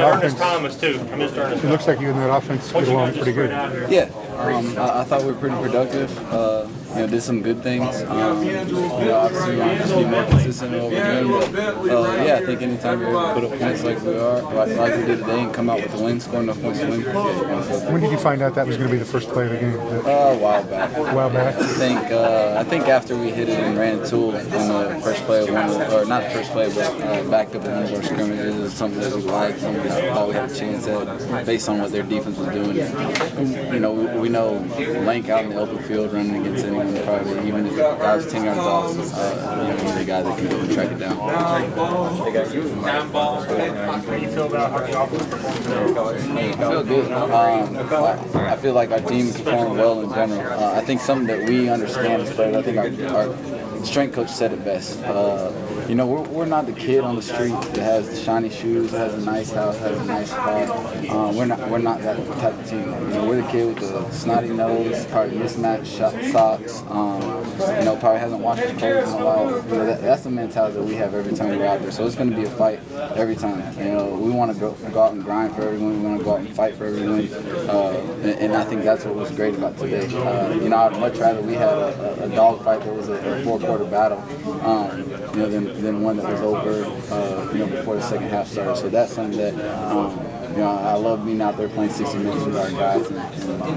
Ernest Thomas, too. I missed Ernest. It looks like you and that offense get along pretty good. Yeah, I thought we were pretty productive. Did some good things. Obviously, we want to just be more consistent in what we're doing. But I think anytime you're able to put up points like we are, like we did today, and come out with a win, score enough points to win. When did you find out that was going to be the first play of the game? A while back. A while back. I think after we hit it and ran Tool on the first play of one, or not the first play, but backed up in one of our scrimmages, it was something that we liked, something that we thought we had a chance at, based on what their defense was doing. We know Lank out in the open field running against anyone, probably even if the guy was 10 yards off, he's the guy that can go and track it down. How do you feel about how the offense performed? I feel good. I feel like our team performed well in general. I think something that we understand as players, I think our strength coach said it best. We're not the kid on the street that has the shiny shoes, that has a nice house, has a nice car. We're not that type of team. We're the kid with the snotty nose, probably mismatched socks. Probably hasn't washed his clothes in a while. That's the mentality that we have every time we're out there. So it's going to be a fight every time. We want to go out and grind for everyone. We want to go out and fight for everyone. And I think that's what was great about today. I'd much rather we had a dog fight that was a four-quarter battle than one that was over before the second half started. So that's something that I love being out there playing 60 minutes with our guys, and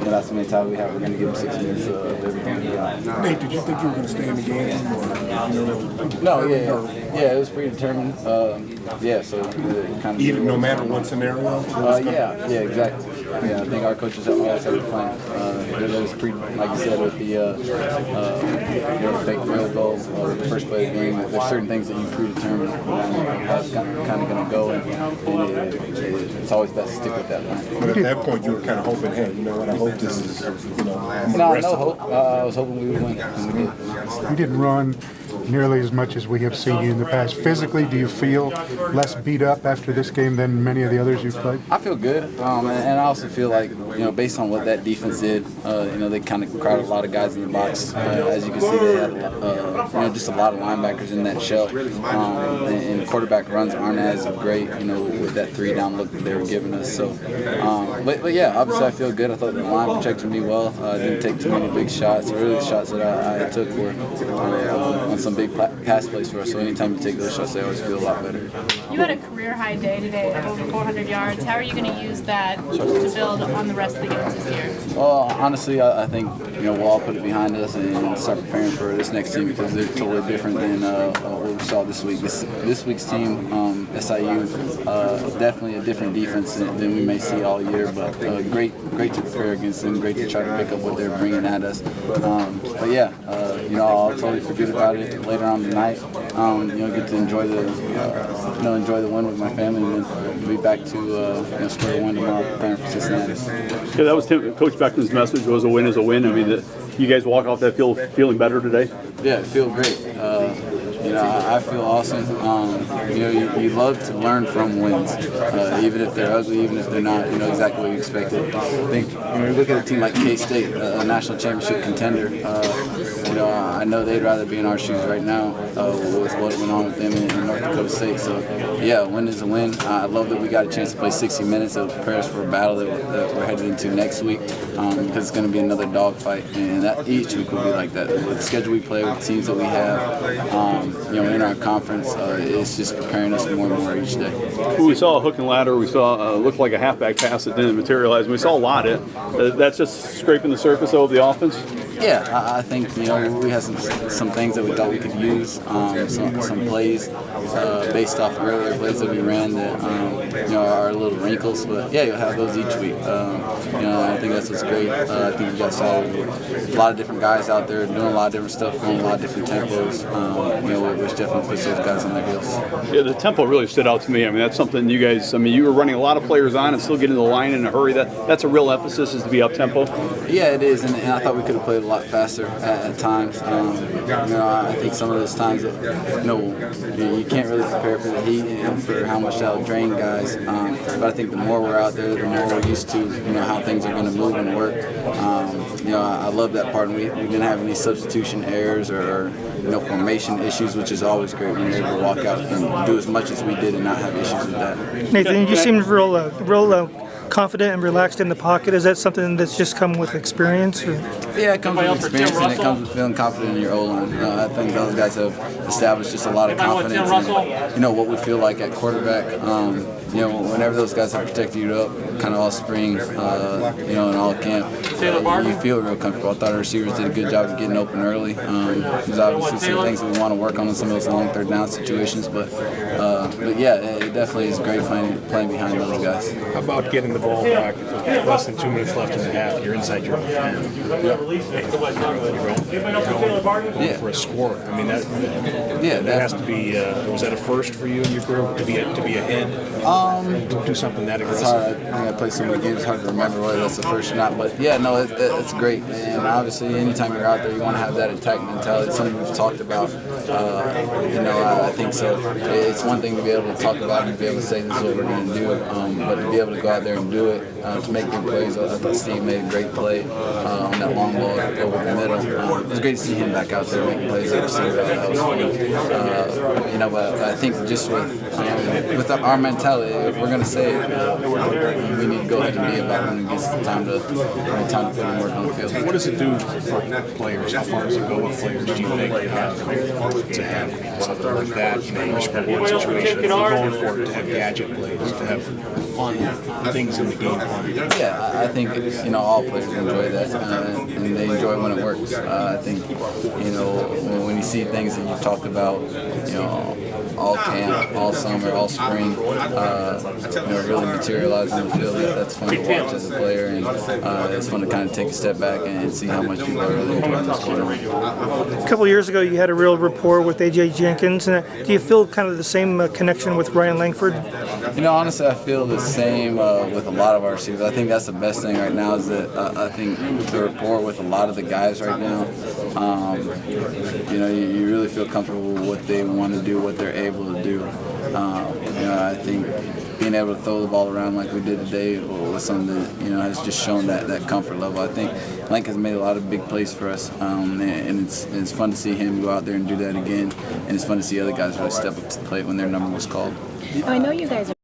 that's the mentality we have. We're going to give them 60 minutes of everything we got. Nate, did you think you were going to stay in the game? No, yeah, it was predetermined. So kind of even no matter what scenario. Yeah, exactly. Yeah, I think our coaches have always had a plan. It was like you said, with the fake field goal, the first play of the game. There's certain things that you predetermine how it's kind of going to go, and it's always best to stick with that plan. But at that point, you were kind of hoping, hey, I hope this is, no hope. I was hoping we would win, and we did. You didn't run nearly as much as we have seen you in the past. Physically, do you feel less beat up after this game than many of the others you've played? I feel good, and I also feel like, based on what that defense did, they kind of crowded a lot of guys in the box. As you can see, they had just a lot of linebackers in that shell, and quarterback runs aren't as great, with that 3-down look that they were giving us. So, but yeah, obviously I feel good. I thought the line protected me well. I didn't take too many big shots. Really, the shots that I took were on some big pass plays for us. So anytime you take those shots, they always feel a lot better. You had a career-high day today of over 400 yards. How are you going to use that to build on the rest of the games this year? Well, honestly, I think we'll all put it behind us and start preparing for this next team, because they're totally different than what we saw this week. This week's team, SIU, definitely a different defense than we may see all year, but great to prepare against them. Great to try to pick up what they're bringing at us. But yeah, I'll totally forget about it later on tonight. Get to enjoy the win with my family, and then be back to square one tomorrow, preparing for Cincinnati. Yeah, that was Coach Beckman's message. Was a win is a win. I mean, you guys walk off that field feeling better today? Yeah, I feel great. I feel awesome. You love to learn from wins, even if they're ugly, even if they're not, exactly what you expected. I think when you look at a team like K-State, a national championship contender, I know they'd rather be in our shoes right now with what went on with them in North Dakota State. So, yeah, a win is a win. I love that we got a chance to play 60 minutes. It'll prepare us for a battle that we're headed into next week, because it's going to be another dogfight, and that each week will be like that. With the schedule we play, with the teams that we have, in our conference, it's just preparing us more and more each day. We saw a hook and ladder. We saw looked like a halfback pass that didn't materialize. We saw a lot of it. That's just scraping the surface of the offense. Yeah, I think we had some things that we thought we could use, some plays based off earlier plays that we ran that are a little wrinkles, but yeah, you'll have those each week. I think that's what's great. I think you guys saw a lot of different guys out there doing a lot of different stuff, going a lot of different tempos, which definitely puts those guys on their heels. Yeah, the tempo really stood out to me. I mean, that's something you guys. I mean, you were running a lot of players on and still getting the line in a hurry. That's a real emphasis, is to be up tempo. Yeah, it is, and I thought we could have played a lot faster at times. I think some of those times that you can't really prepare for the heat and for how much that'll drain guys. But I think the more we're out there, the more we're used to how things are going to move and work. I love that part. And we didn't have any substitution errors or no formation issues, which is always great when you're able to walk out and do as much as we did and not have issues with that. Nathan, you seemed real confident and relaxed in the pocket. Is that something that's just come with experience? Or? Yeah, it comes with experience and it comes with feeling confident in your O-line. I think those guys have established just a lot of confidence in, what we feel like at quarterback. Whenever those guys have protected you up, kind of all spring, in all camp, you feel real comfortable. I thought our receivers did a good job of getting open early. There's obviously some things that we want to work on in some of those long third down situations, but yeah, it definitely is great playing behind those guys. How about getting the ball back? Less than 2 minutes left in the half. You're inside your own 10. You're going for a score. I mean, that has to be. Was that a first for you in your career to be ahead? To do something that aggressive. It's hard. I think I played so many games. It's hard to remember whether that's the first or not. But yeah, no, it's great. And obviously, anytime you're out there, you want to have that attack mentality. It's something we've talked about. I think so. It's one thing to be able to talk about and be able to say this is what we're going to do, but to be able to go out there and do it, to make good plays. I thought Steve made a great play on that long ball over the middle. It was great to see him back out there making plays at receiver. That was funny. But I think just with our mentality, if we're going to say it, we need to go ahead and be about when it gets time to put in work on the field. What does it do for players? How far does it go with players? Do you think to have something like that, risk reward situation, if you're going for it, to have gadget plays, to have fun things in the game plan? Yeah, I think all players enjoy that, and they enjoy when it works. I think when you see things that you've talked about, all camp, all summer, all spring, really materialize in the field. That's fun to watch as a player, and it's fun to kind of take a step back and see how much people are really enjoying this tournament. A couple of years ago, you had a real rapport with A.J. Jenkins. Do you feel kind of the same connection with Ryan Langford? Honestly, I feel the same with a lot of our receivers. I think that's the best thing right now is that I think the rapport with a lot of the guys right now, you really feel comfortable with what they want to do, what they're able to do. I think being able to throw the ball around like we did today was something that has just shown that comfort level. I think Lank has made a lot of big plays for us, and it's fun to see him go out there and do that again, and it's fun to see other guys really step up to the plate when their number was called. I know you guys are